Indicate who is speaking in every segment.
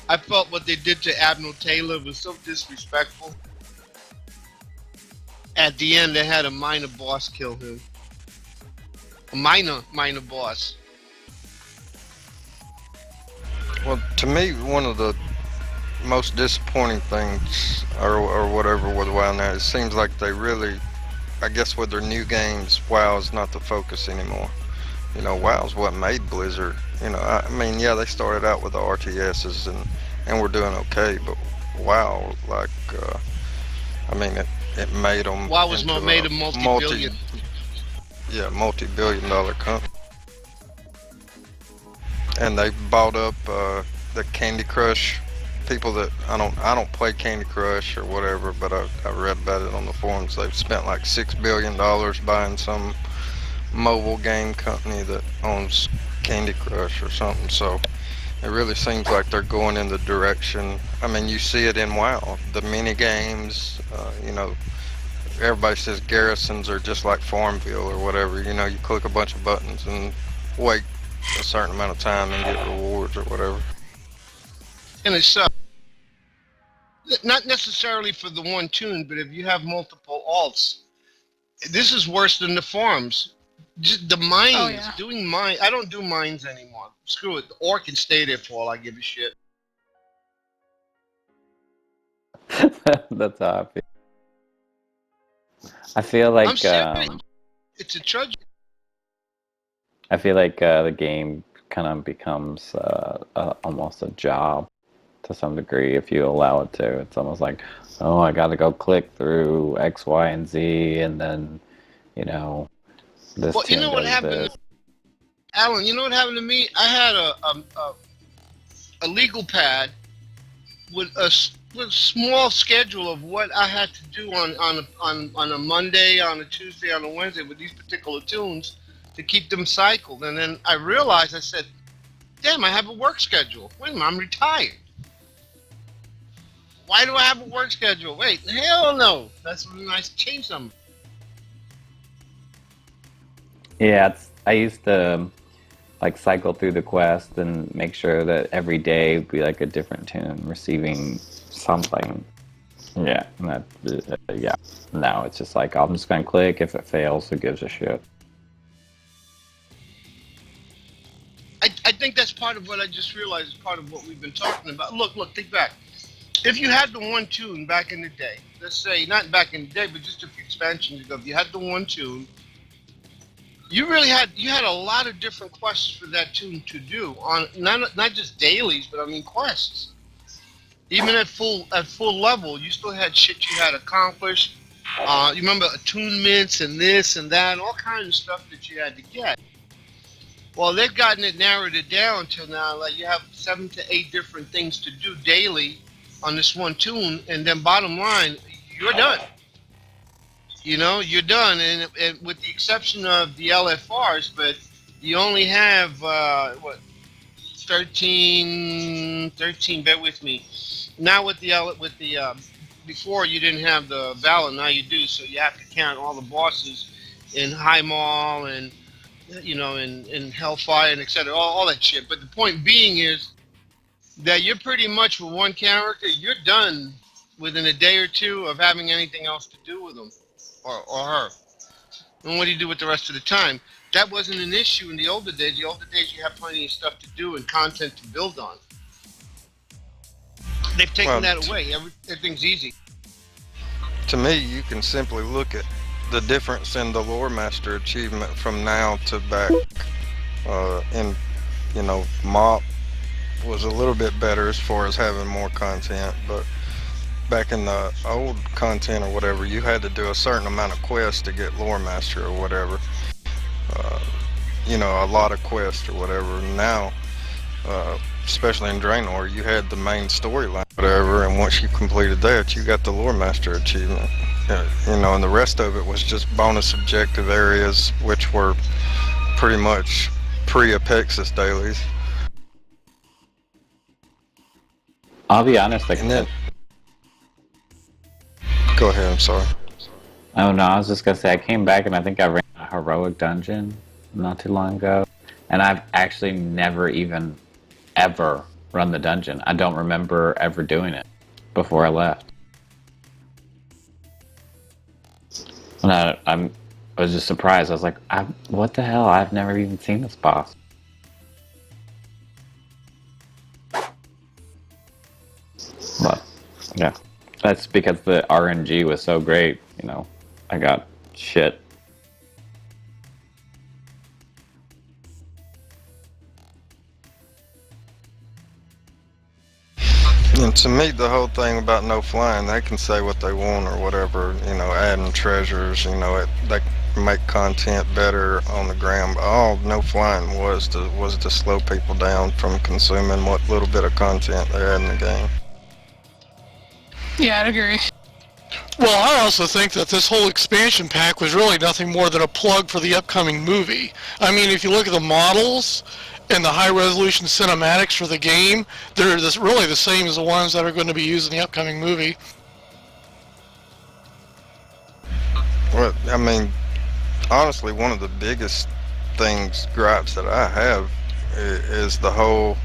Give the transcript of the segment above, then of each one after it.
Speaker 1: I felt what they did to Admiral Taylor was so disrespectful. At the end, they had a minor boss kill him. A minor boss.
Speaker 2: Well, to me, one of the most disappointing things, or whatever, with WoW now, it seems like they really, I guess with their new games, WoW is not the focus anymore. You know, WoW's what made Blizzard. You know, I mean, yeah, they started out with the RTSs and we're doing okay, but WoW, like, I mean, it made them
Speaker 1: WoW was
Speaker 2: into
Speaker 1: made a multi-billion.
Speaker 2: Multi-billion-dollar company. And they bought up the Candy Crush people that I don't play Candy Crush or whatever, but I read about it on the forums. They've spent like $6 billion buying some mobile game company that owns Candy Crush or something. So it really seems like they're going in the direction. I mean, you see it in WoW, the mini games. You know, everybody says garrisons are just like Farmville or whatever. You know, you click a bunch of buttons and wait a certain amount of time and get rewards or whatever.
Speaker 1: And it's not necessarily for the one tune, but if you have multiple alts, this is worse than the farms. Just the mines,
Speaker 3: Oh, yeah.
Speaker 1: doing mine. I don't do mines anymore. Screw it. The ore can stay there for all I give a shit.
Speaker 4: That's how I feel. I feel like
Speaker 1: I'm serious. It's a tragedy.
Speaker 4: I feel like the game kind of becomes almost a job to some degree if you allow it to. It's almost like, oh, I got to go click through X, Y, and Z, and then, you know, this
Speaker 1: Well, you
Speaker 4: tune
Speaker 1: know what
Speaker 4: does
Speaker 1: happened,
Speaker 4: this.
Speaker 1: Alan? You know what happened to me? I had a legal pad with a small schedule of what I had to do on a Monday, on a Tuesday, on a Wednesday with these particular tunes to keep them cycled. And then I realized, I said, damn, I have a work schedule. Wait a minute, I'm retired. Why do I have a work schedule? Wait, hell no. That's when I change something.
Speaker 4: Yeah, I used to like cycle through the quest and make sure that every day would be like a different tune, receiving something. Yeah, yeah. Now it's just like I'm just gonna click. If it fails, who gives a shit?
Speaker 1: I think that's part of what I just realized is part of what we've been talking about. Look, think back. If you had the one tune back in the day, let's say not back in the day, but just a few expansions ago, if you had the one tune, you had a lot of different quests for that tune to do on not just dailies, but I mean quests. Even at full level, you still had shit you had accomplished. You remember attunements and this and that, and all kinds of stuff that you had to get. Well, they've narrowed it down to now, like you have 7 to 8 different things to do daily on this one tune, and then bottom line, you're done. You know, you're done, and with the exception of the LFRs, but you only have 13. Bear with me. Now with the before you didn't have the Valor, now you do, so you have to count all the bosses in High Mall and in Hellfire and etc. All that shit. But the point being is that you're pretty much with one character, you're done within a day or two of having anything else to do with them or her. And what do you do with the rest of the time? That wasn't an issue in the older days. The older days you have plenty of stuff to do and content to build on. They've taken that away. Everything's easy.
Speaker 2: To me, you can simply look at the difference in the Lore Master achievement from now to back. MOP was a little bit better as far as having more content, but back in the old content or whatever, you had to do a certain amount of quests to get Lore Master or whatever. A lot of quests or whatever. Now, especially in Draenor, you had the main storyline, whatever, and once you completed that, you got the Lore Master achievement. And the rest of it was just bonus objective areas, which were pretty much pre-Apexis dailies.
Speaker 4: I'll be honest. Go
Speaker 2: ahead. I'm sorry.
Speaker 4: Oh no, I was just gonna say I came back and I think I ran a heroic dungeon not too long ago, and I've actually never even ever run the dungeon. I don't remember ever doing it before I left. And I was just surprised. I was like, what the hell? I've never even seen this boss. But yeah, that's because the RNG was so great. You know, I got shit.
Speaker 2: And to me, the whole thing about no flying, they can say what they want or whatever, adding treasures, they make content better on the ground. But all no flying was to slow people down from consuming what little bit of content they had in the game.
Speaker 3: Yeah, I'd agree.
Speaker 5: Well, I also think that this whole expansion pack was really nothing more than a plug for the upcoming movie. I mean, if you look at the models and the high-resolution cinematics for the game, they're really the same as the ones that are going to be used in the upcoming movie.
Speaker 2: Well, I mean, honestly, one of the biggest gripes that I have is the whole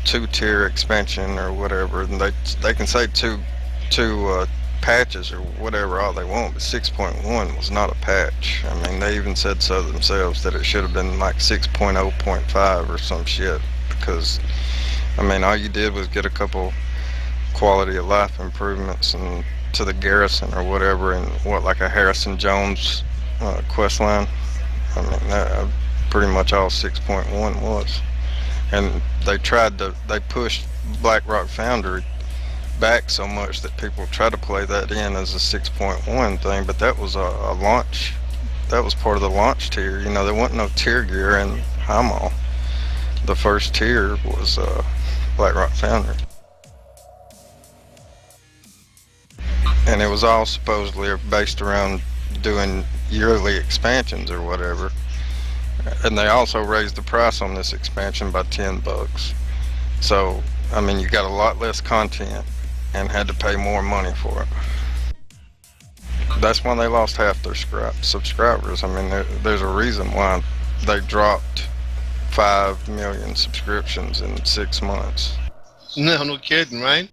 Speaker 2: two-tier expansion or whatever, and they can say two patches or whatever all they want, but 6.1 was not a patch. I mean, they even said so themselves that it should have been like 6.0.5 or some shit, because I mean, all you did was get a couple quality of life improvements and to the garrison or whatever, and like a Harrison Jones quest line. I mean, that pretty much all 6.1 was. And they pushed Blackrock Foundry back so much that people try to play that in as a 6.1 thing, but that was a launch. That was part of the launch tier. There wasn't no tier gear in Highmall. The first tier was Blackrock Foundry. And it was all supposedly based around doing yearly expansions or whatever. And they also raised the price on this expansion by $10. So, I mean, you got a lot less content and had to pay more money for it. That's why they lost half their subscribers. I mean, there's a reason why they dropped 5 million subscriptions in 6 months.
Speaker 1: No kidding, right?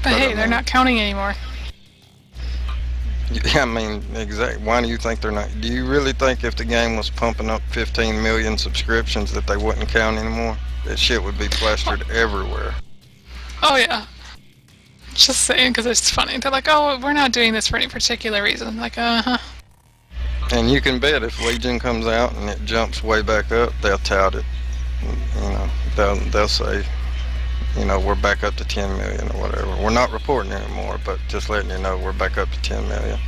Speaker 3: But hey, they're not counting anymore.
Speaker 2: Yeah, I mean, exactly. Why do you think they're not? Do you really think if the game was pumping up 15 million subscriptions that they wouldn't count anymore? That shit would be plastered everywhere.
Speaker 3: Oh yeah. Just saying, because it's funny. They're like, oh, we're not doing this for any particular reason. Like, uh-huh.
Speaker 2: And you can bet if Legion comes out and it jumps way back up, they'll tout it. They'll say, we're back up to 10 million or whatever. We're not reporting anymore, but just letting you know we're back up to 10 million.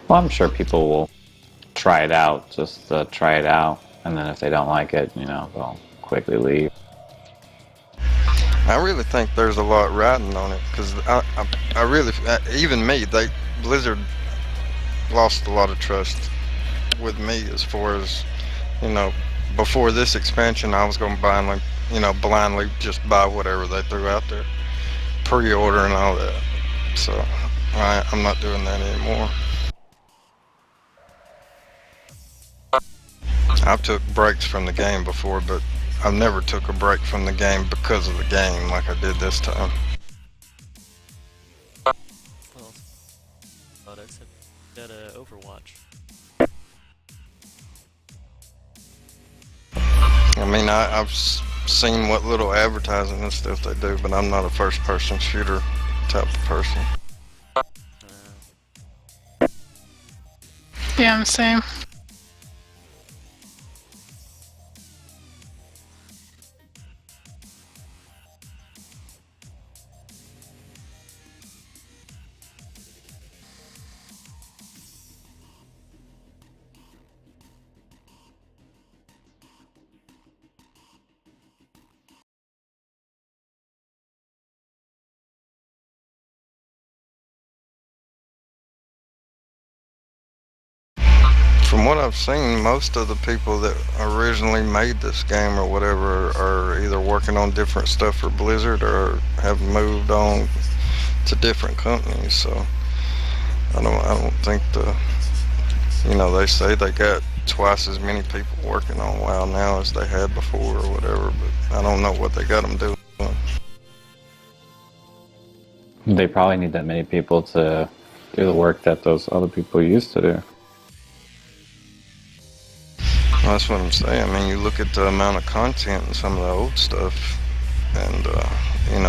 Speaker 4: Well, I'm sure people will try it out, just try it out, and then if they don't like it, they'll quickly leave.
Speaker 2: I really think there's a lot riding on it, because I really, even me, Blizzard lost a lot of trust with me as far as, before this expansion, I was going to blindly just buy whatever they threw out there, pre-order and all that. So I'm not doing that anymore. I've took breaks from the game before, but I've never took a break from the game because of the game like I did this time.
Speaker 6: Well, products have got Overwatch.
Speaker 2: I mean, I've seen what little advertising and stuff they do, but I'm not a first-person shooter type of person.
Speaker 3: Yeah, I'm the same.
Speaker 2: From what I've seen, most of the people that originally made this game or whatever are either working on different stuff for Blizzard or have moved on to different companies. So I don't think they say they got twice as many people working on WoW now as they had before or whatever, but I don't know what they got them doing.
Speaker 4: They probably need that many people to do the work that those other people used to do.
Speaker 2: Well, that's what I'm saying. I mean, you look at the amount of content and some of the old stuff, and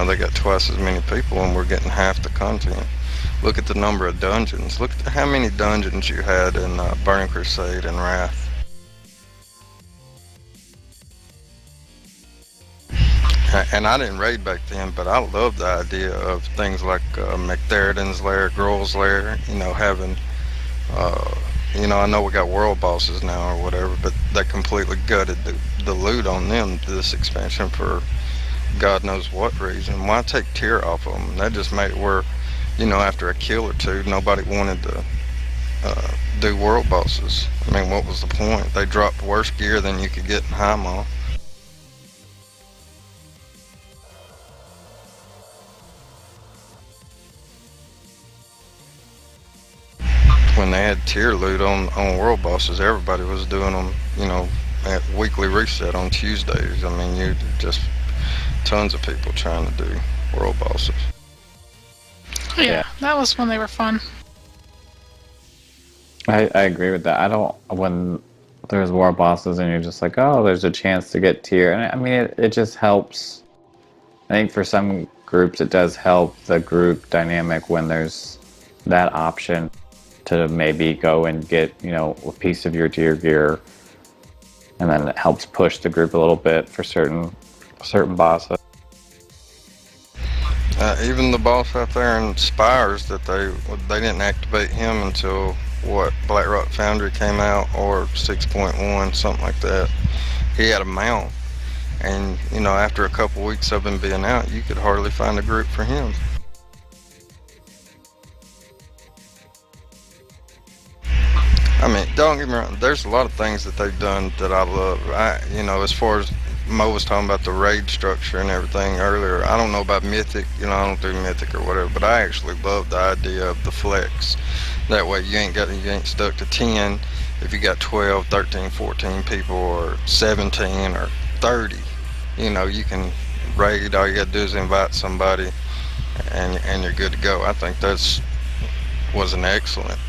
Speaker 2: they got twice as many people, and we're getting half the content. Look at the number of dungeons. Look at how many dungeons you had in Burning Crusade and Wrath. And I didn't raid back then, but I loved the idea of things like McTheridan's Lair, Grohl's Lair, having, I know we got world bosses now or whatever, but they completely gutted the loot on them this expansion for God knows what reason. Why take tier off of them? That just made it where, after a kill or two, nobody wanted to do world bosses. I mean, what was the point? They dropped worse gear than you could get in Highmaw. When they had tier loot on world bosses, everybody was doing them, at weekly reset on Tuesdays. I mean, you just tons of people trying to do world bosses.
Speaker 3: Yeah, that was when they were fun.
Speaker 4: I agree with that. When there's world bosses and you're just like, oh, there's a chance to get tier. And I mean, it just helps. I think for some groups, it does help the group dynamic when there's that option to maybe go and get, a piece of your tier gear. And then it helps push the group a little bit for certain bosses.
Speaker 2: Even the boss out there in Spires, that they didn't activate him until Blackrock Foundry came out, or 6.1, something like that. He had a mount, and after a couple weeks of him being out, you could hardly find a group for him. I mean, don't get me wrong, there's a lot of things that they've done that I love. As far as Mo was talking about the raid structure and everything earlier, I don't know about Mythic, I don't do Mythic or whatever, but I actually love the idea of the flex. That way you ain't stuck to 10 if you got 12, 13, 14 people, or 17 or 30. You can raid, all you gotta do is invite somebody and you're good to go. I think was an excellent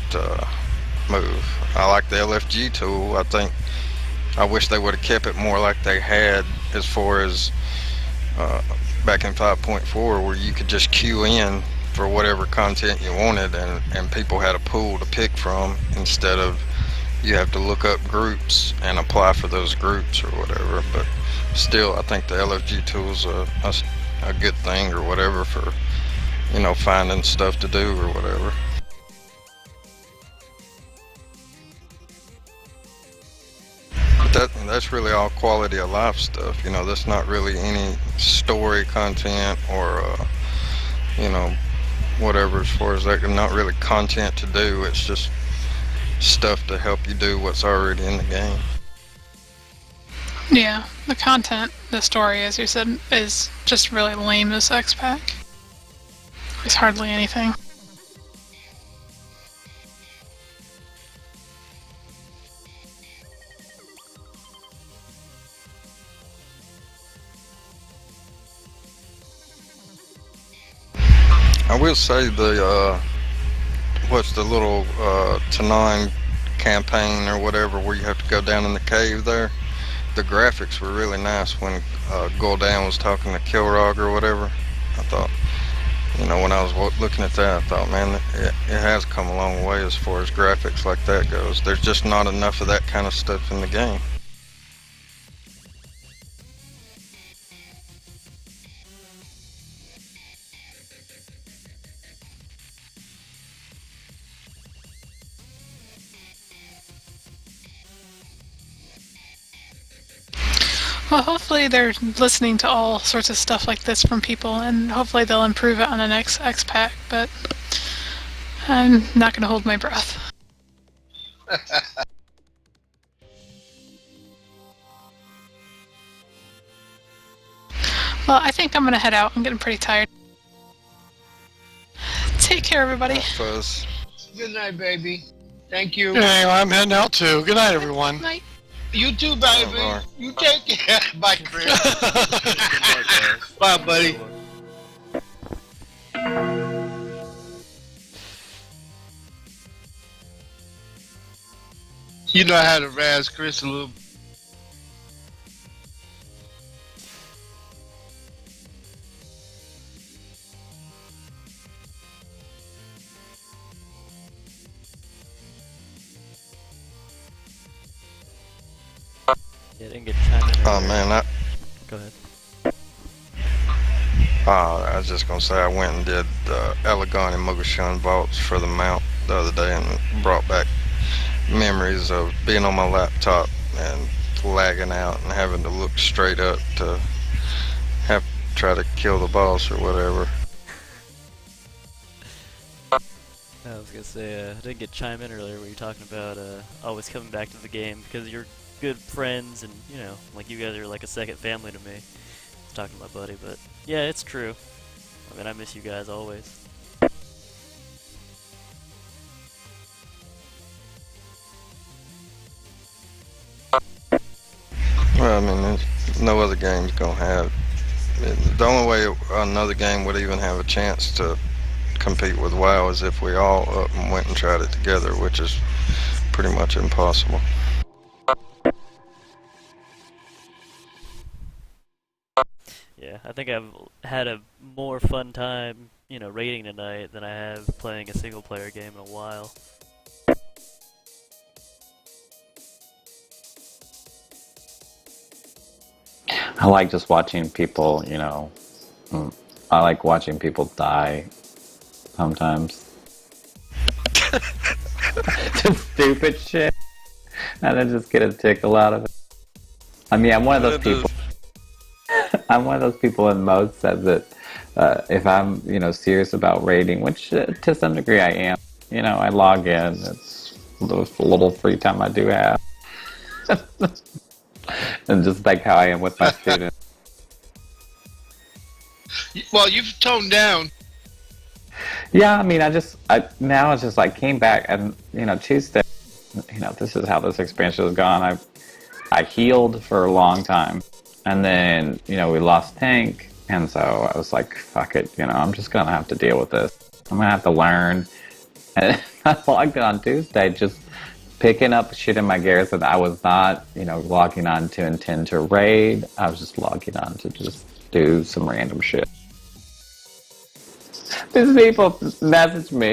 Speaker 2: move. I like the LFG tool. I wish they would have kept it more like they had, as far as back in 5.4, where you could just queue in for whatever content you wanted, and people had a pool to pick from, instead of you have to look up groups and apply for those groups or whatever. But still, I think the LFG tool's a good thing or whatever for finding stuff to do or whatever. That's really all quality of life stuff. That's not really any story content or whatever, as far as that. Not really content to do. It's just stuff to help you do what's already in the game.
Speaker 3: Yeah, the content, the story, as you said, is just really lame as X-Pack. It's hardly anything.
Speaker 2: I will say what's the little Tanine campaign or whatever, where you have to go down in the cave there. The graphics were really nice when Gul'dan was talking to Kilrog or whatever. I thought, when I was looking at that, I thought, man, it has come a long way as far as graphics like that goes. There's just not enough of that kind of stuff in the game.
Speaker 3: Well, hopefully they're listening to all sorts of stuff like this from people, and hopefully they'll improve it on the next X-Pack, but I'm not going to hold my breath. Well, I think I'm gonna head out. I'm getting pretty tired. Take care, everybody.
Speaker 2: Fuzz.
Speaker 1: Good night, baby. Thank you.
Speaker 5: Hey, I'm heading out too. Good night, everyone.
Speaker 3: Night.
Speaker 1: You too, baby.
Speaker 2: bye.
Speaker 1: You take care. Bye, Chris.
Speaker 6: Good night, guys.
Speaker 1: Bye, buddy. You know how to razz Chris a little.
Speaker 6: Yeah, I didn't get chime in.
Speaker 2: Oh
Speaker 6: earlier.
Speaker 2: man,
Speaker 6: Go ahead.
Speaker 2: I was just gonna say I went and did Elegant and Mugashan vaults for the mount the other day and brought back memories of being on my laptop and lagging out and having to look straight up to have try to kill the boss or whatever.
Speaker 6: I was gonna say, I didn't get chime in earlier where you're talking about always coming back to the game because you're good friends and, you know, like you guys are like a second family to me. I was talking to my buddy, but yeah, it's true. I mean, I miss you guys always.
Speaker 2: Well, I mean, there's no other game's gonna have. The only way another game would even have a chance to compete with WoW is if we all up and went and tried it together, which is pretty much impossible.
Speaker 6: Yeah, I think I've had a more fun time, you know, raiding tonight than I have playing a single player game in a while.
Speaker 4: I like just watching people, you know, I like watching people die sometimes. Just stupid shit. And I just get a tickle out of it. I mean, I'm one of those people. I'm one of those people in mode says that if I'm, you know, serious about raiding, which to some degree I am, you know, I log in. It's a little free time I do have. And just like how I am with my students.
Speaker 1: Well, you've toned down.
Speaker 4: Yeah, I mean, now it's just like came back and, you know, Tuesday, you know, this is how this expansion has gone. I healed for a long time. And then, you know, we lost Tank. And so I was like, fuck it, you know, I'm just going to have to deal with this. I'm going to have to learn. And I logged in on Tuesday just picking up shit in my gears that I was not, you know, logging on to intend to raid. I was just logging on to just do some random shit. These people message me.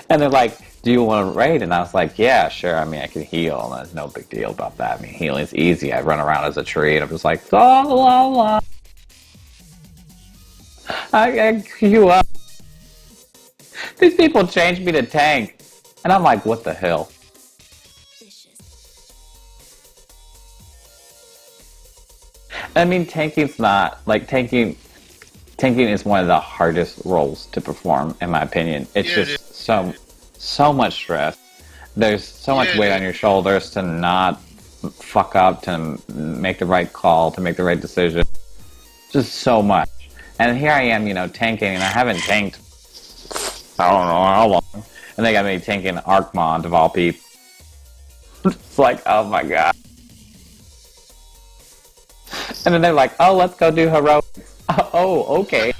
Speaker 4: And they're like, do you want to raid? And I was like, yeah, sure. I mean, I can heal. And there's no big deal about that. I mean, healing is easy. I run around as a tree and I'm just like, la la la. I queue up. These people changed me to tank. And I'm like, what the hell? I mean, tanking's not, like, tanking is one of the hardest roles to perform, in my opinion. It's just so much stress. There's so much weight on your shoulders to not fuck up, to make the right call, to make the right decision. Just so much. And here I am, you know, tanking, and I haven't tanked, I don't know how long. And they got me tanking Arcmont of all people. It's like, oh my god. And then they're like, oh, let's go do heroics. Oh, okay.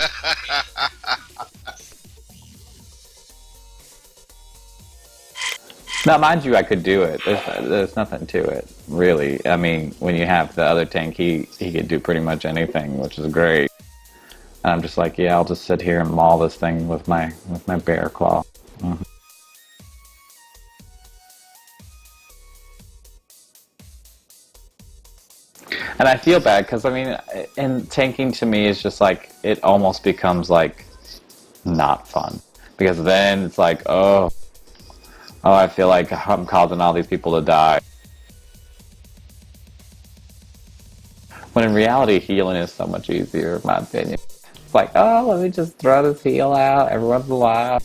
Speaker 4: Now, mind you, I could do it. There's nothing to it, really. I mean, when you have the other tank, he could do pretty much anything, which is great. And I'm just like, yeah, I'll just sit here and maul this thing with my bear claw. Mm-hmm. And I feel bad because, I mean, and tanking to me is just like, it almost becomes like not fun. Because then it's like, oh, I feel like I'm causing all these people to die. When in reality, healing is so much easier, in my opinion. It's like, oh, let me just throw this heal out, everyone's alive.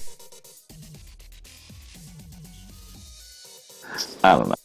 Speaker 4: I don't know.